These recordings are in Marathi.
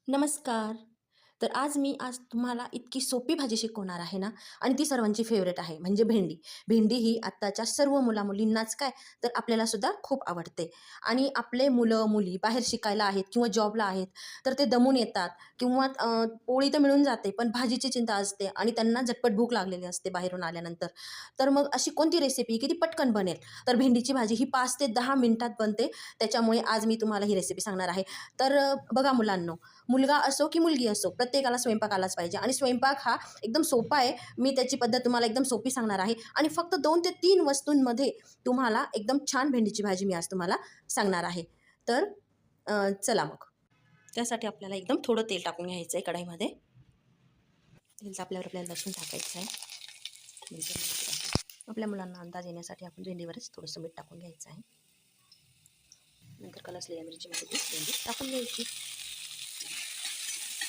नमस्कार. तर आज तुम्हाला इतकी सोपी भाजी शिकवणार आहे ना आणि ती सर्वांची फेव्हरेट आहे म्हणजे भेंडी. भेंडी ही आत्ताच्या सर्व मुला-मुलींनाच काय तर आपल्याला सुद्धा खूप आवडते आणि आपले मुलं-मुली बाहेर शिकायला आहेत किंवा जॉबला आहेत, तर ते दमून येतात किंवा पोळी तर मिळून जाते, पण भाजीची चिंता असते आणि त्यांना झटपट भूक लागलेली असते बाहेरून आल्यानंतर. तर मग अशी कोणती रेसिपी की ती पटकन बनेल? तर भेंडीची भाजी ही 5 ते 10 मिनिटात बनते. त्याच्यामुळे आज मी तुम्हाला ही रेसिपी सांगणार आहे. तर बघा मुलांनो, मुलगा असो की मुलगी असो, प्रत्येकाला स्वयंपाक आलाच पाहिजे आणि स्वयंपाक हा एकदम सोपा आहे. मी त्याची पद्धत तुम्हाला एकदम सोपी सांगणार आहे आणि फक्त 2 ते 3 वस्तूंमध्ये तुम्हाला एकदम छान भेंडीची भाजी मी आज तुम्हाला सांगणार आहे. तर चला मग. त्यासाठी आपल्याला एकदम थोडं तेल टाकून घ्यायचं आहे कढईमध्ये. तेल तापल्यावर आपल्याला लसूण टाकायचं आहे. नंतर मिरची टाकायची. आपल्या मुलांना अंदाज येण्यासाठी आपण भेंडीवरच थोडंसं मीठ टाकून घ्यायचं आहे. नंतर कलसलेल्या मिरचीमध्ये ती भेंडी टाकून घ्यायची.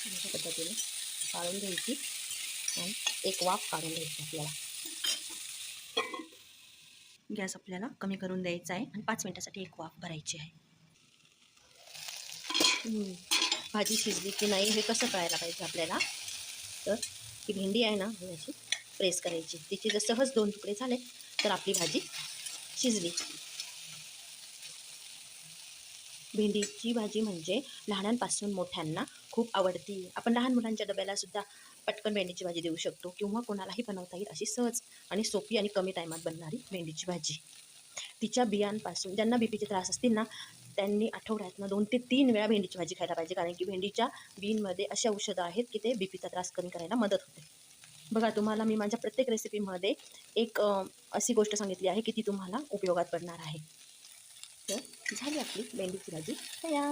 अशा पद्धतीने काढून घ्यायची आणि एक वाफ काढून घ्यायची. आपल्याला गॅस आपल्याला कमी करून द्यायचा आहे आणि 5 मिनिटासाठी एक वाफ भरायची आहे. भाजी शिजली की नाही हे कसं कळायला पाहिजे आपल्याला? तर ही भेंडी आहे ना, अशी प्रेस करायची. तिचे जर सहज 2 तुकडे झाले तर आपली भाजी शिजली. भेंडीची भाजी म्हणजे लहानांपासून मोठ्यांना खूप आवडती. आपण लहान मुलांच्या डब्याला सुद्धा पटकन भेंडीची भाजी देऊ शकतो किंवा कोणालाही बनवता येईल अशी सहज आणि सोपी आणि कमी टायमात बनणारी भेंडीची भाजी. तिच्या बियांपासून ज्यांना बीपीचे त्रास असतील ना, त्यांनी आठवड्यातनं 2 ते 3 वेळा भेंडीची भाजी खायला पाहिजे. कारण की भेंडीच्या बींमध्ये अशी औषधं आहेत की ते बीपीचा त्रास कमी करायला मदत होते. बघा, तुम्हाला मी माझ्या प्रत्येक रेसिपीमध्ये एक अशी गोष्ट सांगितली आहे की ती तुम्हाला उपयोगात पडणार आहे. तर झाली आपली भेंडीची भाजी तयार.